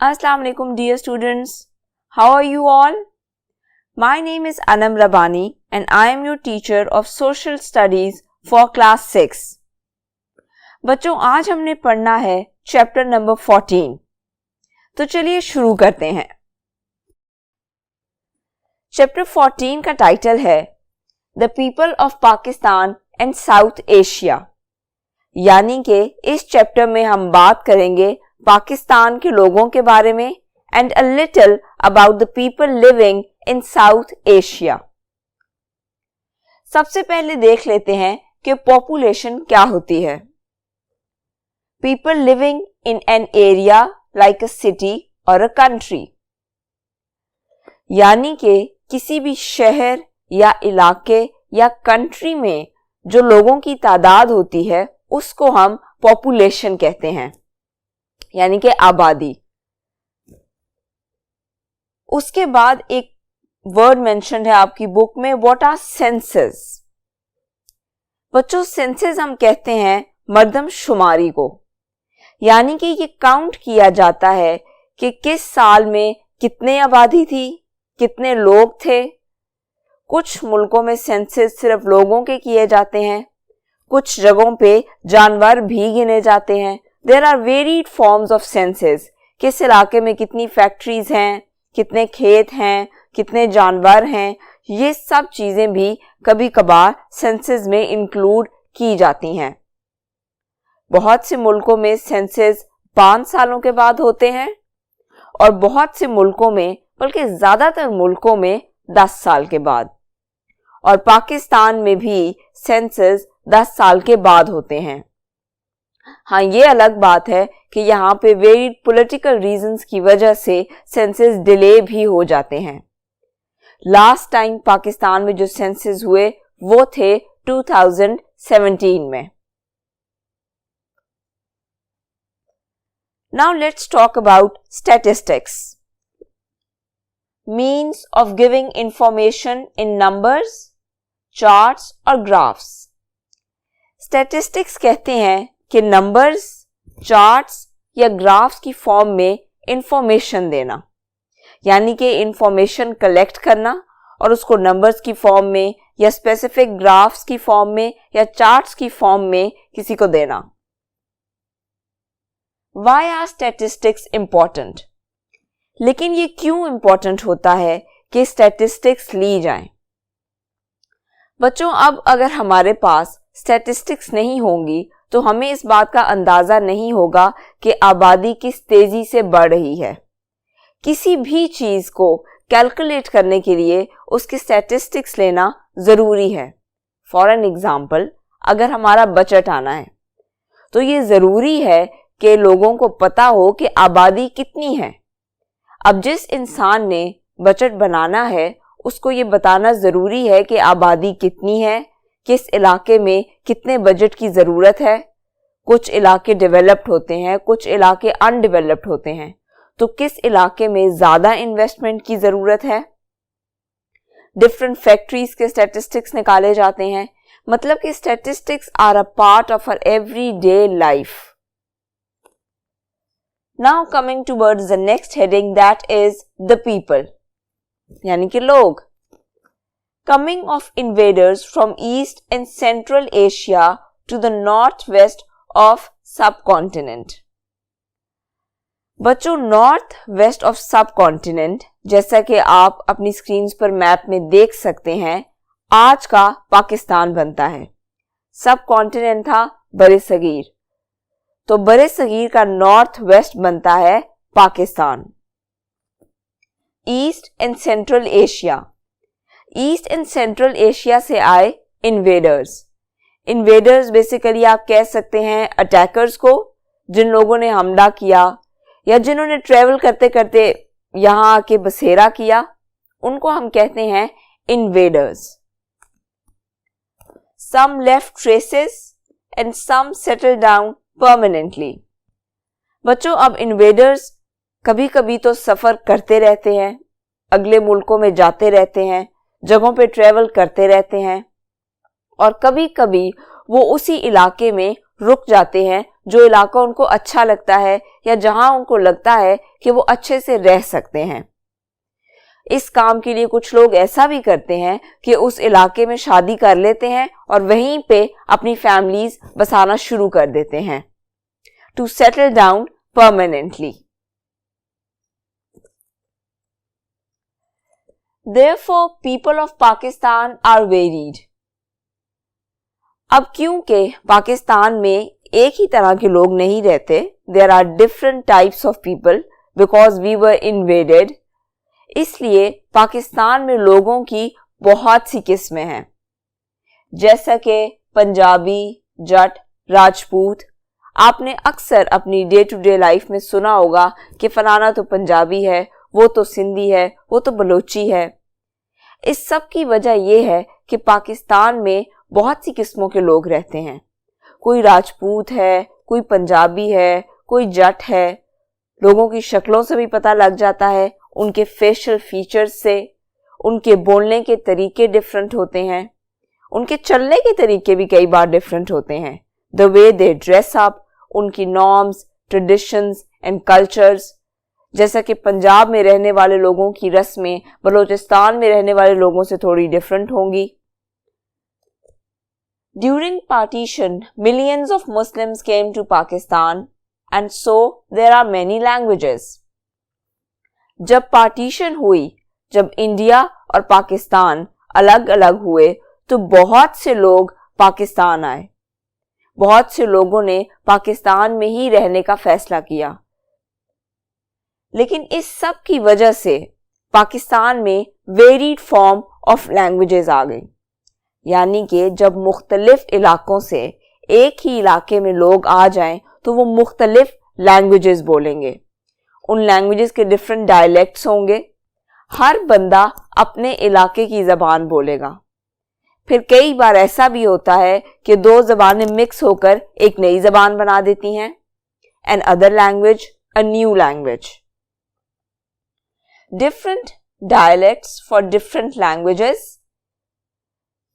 Assalamu alaikum dear students. How are you all? My name is Anam Rabani and I am your teacher of Social Studies for class 6. बच्चों आज हमने पढ़ना है chapter number 14. तो चलिए शुरू करते हैं. चैप्टर 14 का टाइटल है the people of Pakistan and south Asia. यानी कि इस चैप्टर में हम बात करेंगे पाकिस्तान के लोगों के बारे में and a little about the people living in south Asia. सबसे पहले देख लेते हैं कि पॉपुलेशन क्या होती है. People living in an area like a city और अ कंट्री. यानी कि किसी भी शहर या इलाके या कंट्री में जो लोगों की तादाद होती है उसको हम पॉपुलेशन कहते हैं, यानी कि आबादी. उसके बाद एक वर्ड मेंशन है आपकी बुक में, व्हाट आर सेंसस. बच्चों सेंसस हम कहते हैं मर्दमशुमारी को, यानी कि ये काउंट किया जाता है कि किस साल में कितने आबादी थी, कितने लोग थे. कुछ मुल्कों में सेंसस सिर्फ लोगों के किए जाते हैं, कुछ जगहों पे जानवर भी गिने जाते हैं. There are varied forms of census. किस इलाके में कितनी फैक्ट्रीज हैं, कितने खेत हैं, कितने जानवर हैं, ये सब चीजें भी कभी कभार सेंसस में इंक्लूड की जाती हैं. बहुत से मुल्कों में सेंसस 5 सालों के बाद होते हैं और बहुत से मुल्कों में, बल्कि ज्यादातर मुल्कों में 10 साल के बाद. और पाकिस्तान में भी सेंसस 10 साल के बाद होते हैं. हाँ, ये अलग बात है कि यहाँ पे वेरिड पॉलिटिकल रीजंस की वजह से सेंसस डिले भी हो जाते हैं. लास्ट टाइम पाकिस्तान में जो सेंसस हुए वो थे 2017 में. Now let's talk about statistics. Means of giving information in numbers, charts और graphs. Statistics कहते हैं कि नंबर्स, चार्ट्स या ग्राफ्स की फॉर्म में इंफॉर्मेशन देना, यानी कि इंफॉर्मेशन कलेक्ट करना और उसको नंबर्स की फॉर्म में या स्पेसिफिक ग्राफ्स की फॉर्म में या चार्ट्स की फॉर्म में किसी को देना. Why are statistics important? लेकिन ये क्यों इंपॉर्टेंट होता है कि स्टैटिस्टिक्स ली जाएं? बच्चों अब अगर हमारे पास स्टैटिस्टिक्स नहीं होंगी तो हमें इस बात का अंदाजा नहीं होगा कि आबादी किस तेजी से बढ़ रही है. किसी भी चीज को कैलकुलेट करने के लिए उसके स्टैटिस्टिक्स लेना जरूरी है. फॉर एन एग्जाम्पल, अगर हमारा बजट आना है तो ये जरूरी है कि लोगों को पता हो कि आबादी कितनी है. अब जिस इंसान ने बजट बनाना है उसको ये बताना जरूरी है कि आबादी कितनी है, किस इलाके में कितने बजट की जरूरत है. कुछ इलाके डेवलप्ड होते हैं, कुछ इलाके अनडेवलप्ड होते हैं, तो किस इलाके में ज्यादा इन्वेस्टमेंट की जरूरत है. डिफरेंट फैक्ट्रीज के स्टैटिस्टिक्स निकाले जाते हैं. मतलब कि statistics are a part of our everyday life. Now coming towards the next heading, that is the people, यानी कि लोग. Coming of invaders from East and Central Asia to the northwest of subcontinent. बच्चों north west of subcontinent, जैसा कि आप अपनी screen पर map में देख सकते हैं, आज का पाकिस्तान बनता है. सबकॉन्टिनेंट था बरे सगीर, तो बरे सगीर का नॉर्थ वेस्ट बनता है Pakistan. East and central Asia. East and central Asia से आए इन्वेडर्स. इन्वेडर्स बेसिकली आप कह सकते हैं अटैकर्स को, जिन लोगों ने हमला किया या जिन्होंने ट्रेवल करते करते यहां आके बसेरा किया, उनको हम कहते हैं invaders. Some left traces and some settle down permanently. बच्चों अब इन्वेडर्स कभी कभी तो सफर करते रहते हैं, अगले मुल्कों में जाते रहते हैं, जगहों पे ट्रेवल करते रहते हैं, और कभी कभी वो उसी इलाके में रुक जाते हैं जो इलाका उनको अच्छा लगता है या जहां उनको लगता है कि वो अच्छे से रह सकते हैं। इस काम के लिए कुछ लोग ऐसा भी करते हैं कि उस इलाके में शादी कर लेते हैं और वहीं पे अपनी फैमिलीज बसाना शुरू कर देते हैं, to settle down permanently. Therefore, people of Pakistan are varied. अब क्योंकि पाकिस्तान में एक ही तरह के लोग नहीं रहते, there are different types of people because we were invaded, इसलिए पाकिस्तान में लोगों की बहुत सी किस्में हैं, जैसा कि पंजाबी, जट, राजपूत। आपने अक्सर अपनी डे टू डे लाइफ में सुना होगा कि फलाना तो पंजाबी है, वो तो सिंधी है, वो तो बलोची है। इस सब की वजह यह है कि पाकिस्तान में बहुत सी किस्मों के लोग रहते हैं। कोई राजपूत है, कोई पंजाबी है, कोई जट है। लोगों की शक्लों से भी पता लग जाता है, उनके फेशियल फीचर्स से। उनके बोलने के तरीके डिफरेंट होते हैं, उनके चलने के तरीके भी कई बार डिफरेंट होते हैं। The way they dress up, उनकी नॉर्म्स, ट्रेडिशंस एंड कल्चर्स। जैसा कि पंजाब में रहने वाले लोगों की रस्में बलूचिस्तान में रहने वाले लोगों से थोड़ी डिफरेंट होंगी। During partition, millions of Muslims came to Pakistan and so there are many languages. जब पार्टीशन हुई, जब इंडिया और पाकिस्तान अलग अलग हुए, तो बहुत से लोग पाकिस्तान आए। बहुत से लोगों ने पाकिस्तान में ही रहने का फैसला किया। लेकिन इस सब की वजह से पाकिस्तान में वेरीड फॉर्म ऑफ लैंग्वेजेस आ गई, यानी कि जब मुख्तलिफ इलाकों से एक ही इलाके में लोग आ जाएं तो वो मुख्तलिफ लैंग्वेजेस बोलेंगे। उन लैंग्वेजेस के डिफरेंट डायलेक्ट्स होंगे। हर बंदा अपने इलाके की ज़बान बोलेगा। फिर कई बार ऐसा भी होता है कि दो ज़बानें मिक्स होकर एक नई ज़बान बना देती हैं, another language, a new language. Different dialects for different languages.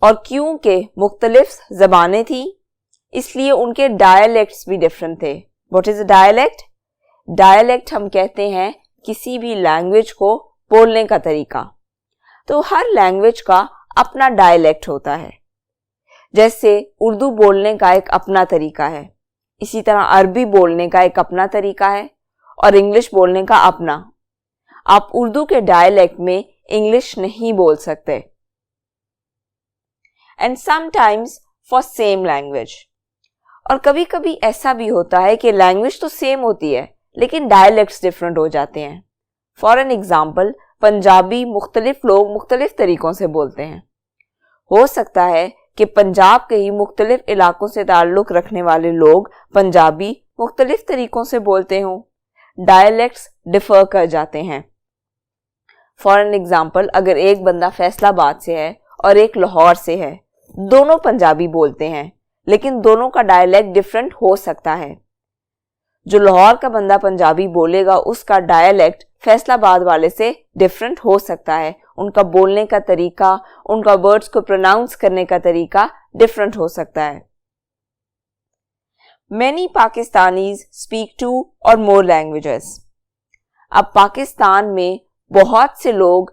और क्योंकि मुख्तलिफ ज़बानें थी, इसलिए उनके डायलेक्ट्स भी डिफरेंट थे। What is a dialect? Dialect हम कहते हैं किसी भी लैंग्वेज को बोलने का तरीका। तो हर लैंग्वेज का अपना डायलेक्ट होता है। जैसे उर्दू बोलने का एक अपना तरीका है, इसी तरह अरबी बोलने का एक अपना तरीका है और इंग्लिश बोलने का अपना। आप उर्दू के डायलेक्ट में इंग्लिश नहीं बोल सकते। And sometimes for same language. और कभी कभी ऐसा भी होता है कि लैंग्वेज तो सेम होती है लेकिन डायलेक्ट्स डिफरेंट हो जाते हैं। फॉर एन एग्जाम्पल, पंजाबी मुख्तलिफ लोग मुख्तलिफ तरीकों से बोलते हैं। हो सकता है कि पंजाब के ही मुख्तलिफ इलाकों से ताल्लुक़ रखने वाले लोग पंजाबी मुख्तलिफ तरीकों से बोलते हों। डायलेक्ट्स डिफर कर जाते हैं। फॉर एन एग्जाम्पल, अगर एक बंदा फैसलाबाद से है और एक लाहौर से है, दोनों पंजाबी बोलते हैं लेकिन दोनों का डायलेक्ट डिफरेंट हो सकता है। जो लाहौर का बंदा पंजाबी बोलेगा उसका डायलेक्ट फैसलाबाद वाले से डिफरेंट हो सकता है। उनका बोलने का तरीका, उनका वर्ड्स को प्रोनाउंस करने का तरीका डिफरेंट हो सकता है। Many Pakistanis speak two or more languages. अब पाकिस्तान में बहुत से लोग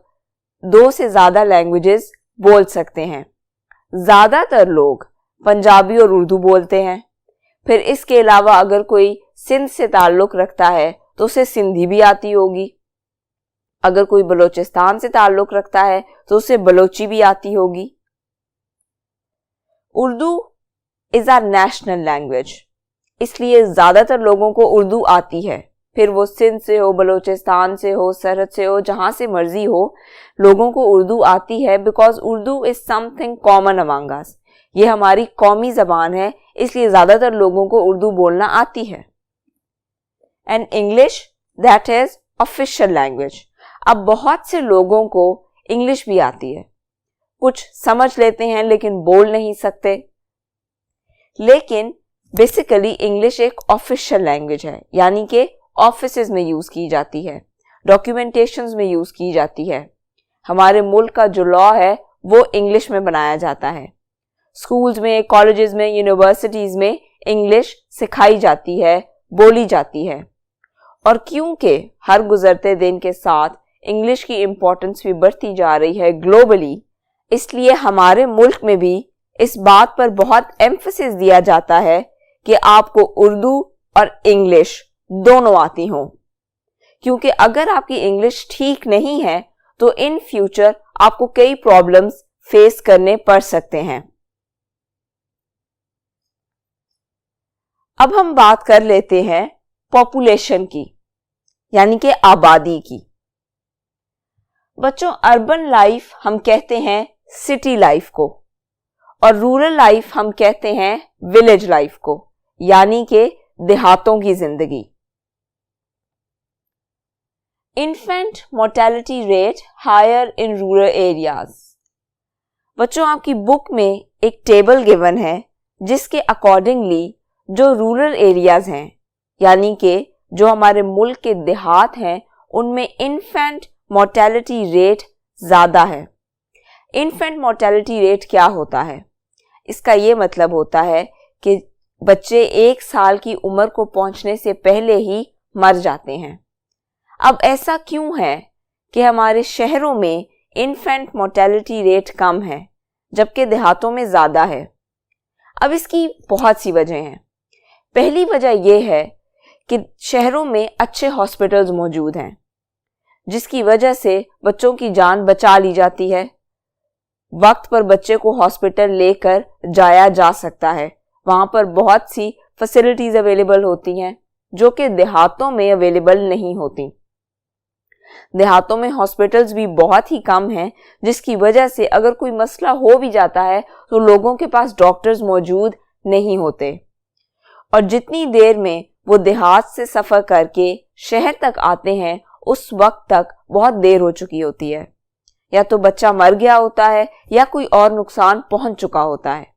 दो से ज्यादा लैंग्वेजेस बोल सकते हैं। ज्यादातर लोग पंजाबी और उर्दू बोलते हैं। फिर इसके अलावा अगर कोई सिंध से ताल्लुक़ रखता है तो उसे सिंधी भी आती होगी। अगर कोई बलूचिस्तान से ताल्लुक़ रखता है तो उसे बलोची भी आती होगी। Urdu is our national language, इसलिए ज्यादातर लोगों को उर्दू आती है। फिर वो सिंध से हो, बलूचिस्तान से हो, सरहद से हो, जहां से मर्जी हो, लोगों को उर्दू आती है because Urdu is something common among us. ये हमारी कौमी जबान है, इसलिए ज्यादातर लोगों को उर्दू बोलना आती है। And English, that is official language. अब बहुत से लोगों को इंग्लिश भी आती है, कुछ समझ लेते हैं लेकिन बोल नहीं सकते। लेकिन बेसिकली इंग्लिश एक ऑफिशियल लैंग्वेज है, यानी कि ऑफिसेज में यूज की जाती है, डॉक्यूमेंटेशंस में यूज की जाती है। हमारे मुल्क का जो लॉ है वो इंग्लिश में बनाया जाता है। स्कूल्स में, कॉलेजेस में, यूनिवर्सिटीज में इंग्लिश सिखाई जाती है, बोली जाती है। और क्योंकि हर गुजरते दिन के साथ इंग्लिश की इम्पोर्टेंस भी बढ़ती जा रही है ग्लोबली, इसलिए हमारे मुल्क में भी इस बात पर बहुत एम्फसिस दिया जाता है कि आपको उर्दू और इंग्लिश दोनों आती हों, क्योंकि अगर आपकी इंग्लिश ठीक नहीं है तो इन फ्यूचर आपको कई प्रॉब्लम्स फेस करने पड़ सकते हैं। अब हम बात कर लेते हैं पॉपुलेशन की, यानी कि आबादी की। बच्चों, अर्बन लाइफ हम कहते हैं सिटी लाइफ को, और रूरल लाइफ हम कहते हैं विलेज लाइफ को, यानी कि देहातों की जिंदगी। Infant mortality rate higher in rural areas. बच्चों, आपकी बुक में एक टेबल गिवन है जिसके अकॉर्डिंगली जो रूरल एरियाज हैं, यानी कि जो हमारे मुल्क के देहात हैं, उनमें इन्फेंट मोर्टेलिटी रेट ज्यादा है। इन्फेंट मोर्टेलिटी रेट क्या होता है? इसका ये मतलब होता है कि बच्चे 1 साल की उम्र को पहुंचने से पहले ही मर जाते हैं। अब ऐसा क्यों है कि हमारे शहरों में इन्फेंट मोर्टेलिटी रेट कम है जबकि देहातों में ज्यादा है? अब इसकी बहुत सी वजह हैं। पहली वजह यह है कि शहरों में अच्छे हॉस्पिटल्स मौजूद हैं, जिसकी वजह से बच्चों की जान बचा ली जाती है। वक्त पर बच्चे को हॉस्पिटल लेकर जाया जा सकता है। वहां पर बहुत सी फैसिलिटीज अवेलेबल होती हैं जो कि देहातों में अवेलेबल नहीं होती। देहातों में हॉस्पिटल्स भी बहुत ही कम हैं, जिसकी वजह से अगर कोई मसला हो भी जाता है तो लोगों के पास डॉक्टर्स मौजूद नहीं होते, और जितनी देर में वो देहात से सफर करके शहर तक आते हैं उस वक्त तक बहुत देर हो चुकी होती है। या तो बच्चा मर गया होता है या कोई और नुकसान पहुंच चुका होता है।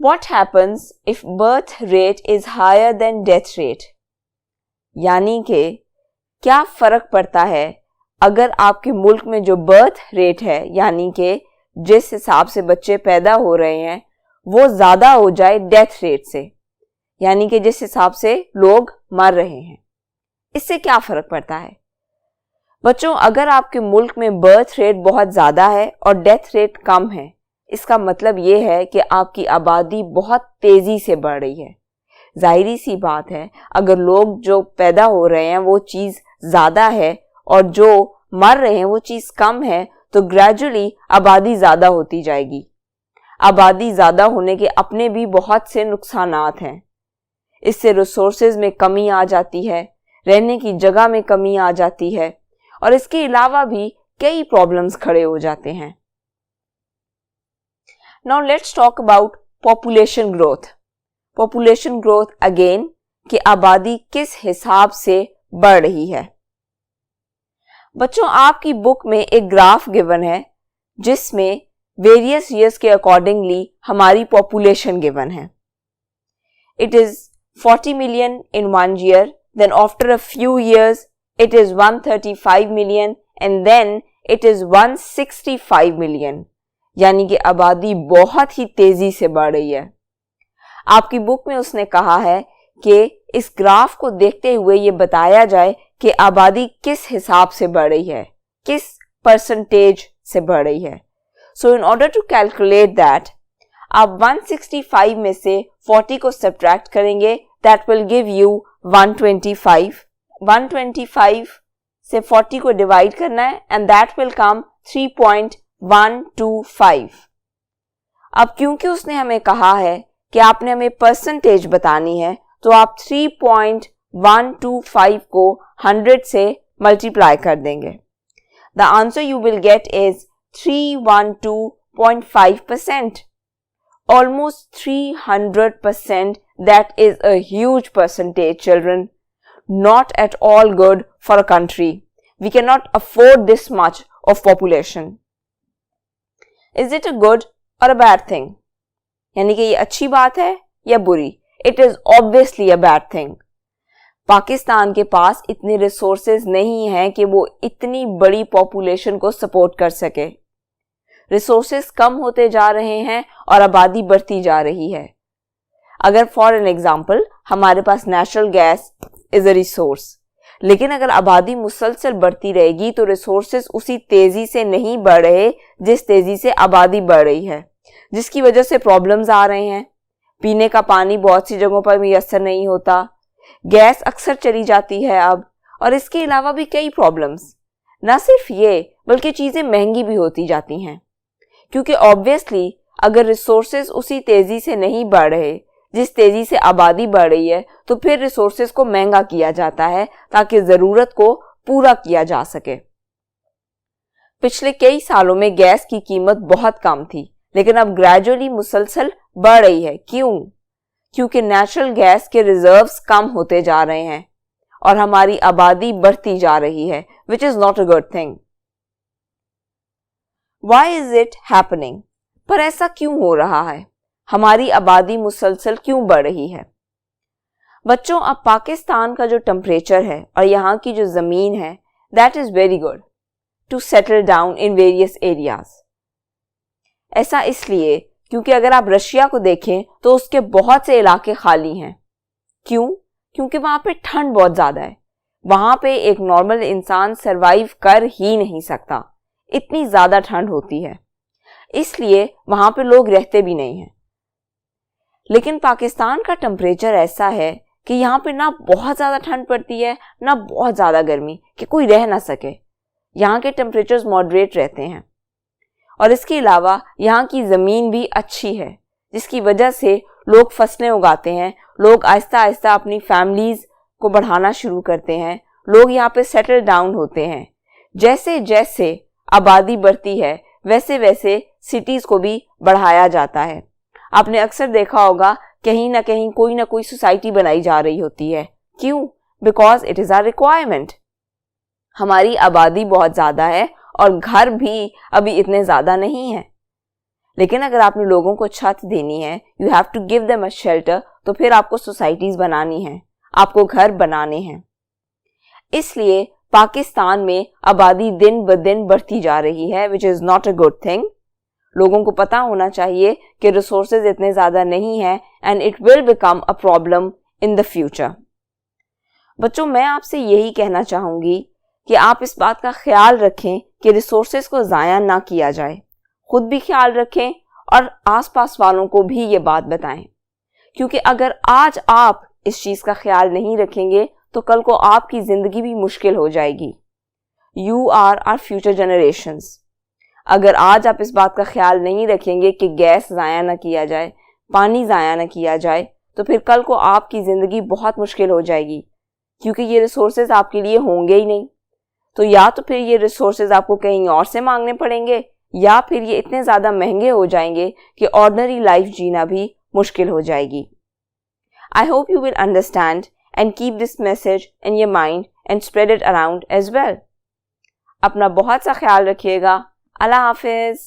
What happens if birth rate is higher than death rate? यानी कि क्या फर्क पड़ता है अगर आपके मुल्क में जो बर्थ रेट है, यानी कि जिस हिसाब से बच्चे पैदा हो रहे हैं, वो ज्यादा हो जाए डेथ रेट से, यानी कि जिस हिसाब से लोग मर रहे हैं। इससे क्या फर्क पड़ता है? बच्चों, अगर आपके मुल्क में बर्थ रेट बहुत ज्यादा है और डेथ रेट कम है, इसका मतलब ये है कि आपकी आबादी बहुत तेजी से बढ़ रही है। जाहिरी सी बात है, अगर लोग जो पैदा हो रहे हैं वो चीज ज्यादा है और जो मर रहे हैं वो चीज कम है, तो ग्रेजुअली आबादी ज्यादा होती जाएगी। आबादी ज्यादा होने के अपने भी बहुत से नुकसानात हैं। इससे रिसोर्सेज में कमी आ जाती है, रहने की जगह में कमी आ जाती है, और इसके अलावा भी कई प्रॉब्लम्स खड़े हो जाते हैं। Now let's talk about population growth. Population growth again, कि आबादी किस हिसाब से बढ़ रही है। बच्चों, आपकी बुक में एक ग्राफ गिवन है जिसमें वेरियस ईयर्स के अकॉर्डिंगली हमारी पॉपुलेशन गिवन है। It is 40 million in 1 year, then after a few years it is 135 million and then it is 165 million, यानी कि आबादी बहुत ही तेजी से बढ़ रही है। आपकी बुक में उसने कहा है कि इस ग्राफ को देखते हुए ये बताया जाए कि आबादी किस हिसाब से बढ़ रही है, किस परसेंटेज से बढ़ रही है। So in order to calculate that, आप 165 में से 40 को सब्ट्रैक्ट करेंगे, दैट विल गिव यू 125। 125 से 40 को डिवाइड करना है एंड दैट विल कम 3.125। अब क्योंकि उसने हमें कहा है कि आपने हमें परसेंटेज बतानी है, तो आप 3.125 को 100 से मल्टीप्लाई कर देंगे। The answer you will get is 312.5%, almost 300%. That is a huge percentage, children. Not at all good for a country. We cannot afford this much of population. Is it a good or a bad thing? यानी कि ये अच्छी बात है या बुरी? It is obviously a bad thing. Pakistan के पास इतने रिसोर्सेज नहीं हैं कि वो इतनी बड़ी पॉपुलेशन को सपोर्ट कर सके। रिसोर्सेस कम होते जा रहे हैं और आबादी बढ़ती जा रही है। अगर फॉर एन एग्जाम्पल हमारे पास natural gas is a resource, लेकिन अगर आबादी मुसलसल बढ़ती रहेगी तो रिसोर्सेस उसी तेजी से नहीं बढ़ रहे जिस तेजी से आबादी बढ़ रही है, जिसकी वजह से प्रॉब्लम्स आ रहे हैं। पीने का पानी बहुत सी जगहों पर मुयस्सर नहीं होता, गैस अक्सर चली जाती है अब, और इसके अलावा भी कई प्रॉब्लम्स। ना सिर्फ ये बल्कि चीजें महंगी भी होती जाती हैं, क्योंकि ऑब्वियसली अगर रिसोर्सेज उसी तेजी से नहीं बढ़ रहे जिस तेजी से आबादी बढ़ रही है तो फिर रिसोर्सेज को महंगा किया जाता है ताकि जरूरत को पूरा किया जा सके। पिछले कई सालों में गैस की कीमत बहुत कम थी, लेकिन अब ग्रेजुअली मुसलसल बढ़ रही है। क्यों? क्योंकि नेचुरल गैस के रिजर्व्स कम होते जा रहे हैं और हमारी आबादी बढ़ती जा रही है, which is not a good thing. Why is it happening? पर ऐसा क्यों हो रहा है? हमारी आबादी मुसलसल क्यों बढ़ रही है? बच्चों, अब पाकिस्तान का जो टेम्परेचर है और यहाँ की जो जमीन है, that is very good to settle down in various areas. ऐसा इसलिए क्योंकि अगर आप रशिया को देखें तो उसके बहुत से इलाके खाली हैं। क्यों? क्योंकि वहां पे ठंड बहुत ज्यादा है। वहां पे एक नॉर्मल इंसान सरवाइव कर ही नहीं सकता, इतनी ज्यादा ठंड होती है, इसलिए वहां पे लोग रहते भी नहीं हैं। लेकिन पाकिस्तान का टेम्परेचर ऐसा है कि यहाँ पे ना बहुत ज्यादा ठंड पड़ती है ना बहुत ज्यादा गर्मी कि कोई रह ना सके। यहाँ के टेम्परेचर्स मॉडरेट रहते हैं और इसके अलावा यहाँ की ज़मीन भी अच्छी है, जिसकी वजह से लोग फसलें उगाते हैं, लोग आहिस्ता आहिस्ता अपनी फैमिलीज को बढ़ाना शुरू करते हैं, लोग यहाँ पे सेटल डाउन होते हैं। जैसे जैसे आबादी बढ़ती है वैसे वैसे सिटीज़ को भी बढ़ाया जाता है। आपने अक्सर देखा होगा कहीं ना कहीं कोई ना कोई सोसाइटी बनाई जा रही होती है। क्यों? Because it is a requirement. हमारी आबादी बहुत ज़्यादा है और घर भी अभी इतने ज़्यादा नहीं है, लेकिन अगर आपने लोगों को छत देनी है, you have to give them a shelter, तो फिर आपको सोसाइटीज़ बनानी है, आपको घर बनाने हैं। इसलिए पाकिस्तान में आबादी दिन ब दिन बढ़ती जा रही है, which is not a good thing. लोगों को पता होना चाहिए कि रिसोर्सेज इतने ज़्यादा नहीं है and it will become a problem in the future. बच्चों, मैं आपसे यही कहना चाहूँगी कि आप इस बात का ख्याल रखें कि रिसोर्सेज को ज़ाया ना किया जाए, खुद भी ख्याल रखें और आसपास वालों को भी ये बात बताएं, क्योंकि अगर आज आप इस चीज़ का ख्याल नहीं रखेंगे तो कल को आपकी ज़िंदगी भी मुश्किल हो जाएगी। You are our future generations. अगर आज आप इस बात का ख्याल नहीं रखेंगे कि गैस ज़ाया ना किया जाए, पानी ज़ाया ना किया जाए, तो फिर कल को आपकी ज़िंदगी बहुत मुश्किल हो जाएगी, क्योंकि ये रिसोर्सेज आपके लिए होंगे ही नहीं। तो या तो फिर ये रिसोर्सेज आपको कहीं और से मांगने पड़ेंगे, या फिर ये इतने ज़्यादा महंगे हो जाएंगे कि ऑर्डिनरी लाइफ जीना भी मुश्किल हो जाएगी। I hope you will understand and keep this message in your mind and spread it around as well. अपना बहुत सा ख्याल रखिएगा। अल्लाह हाफिज़।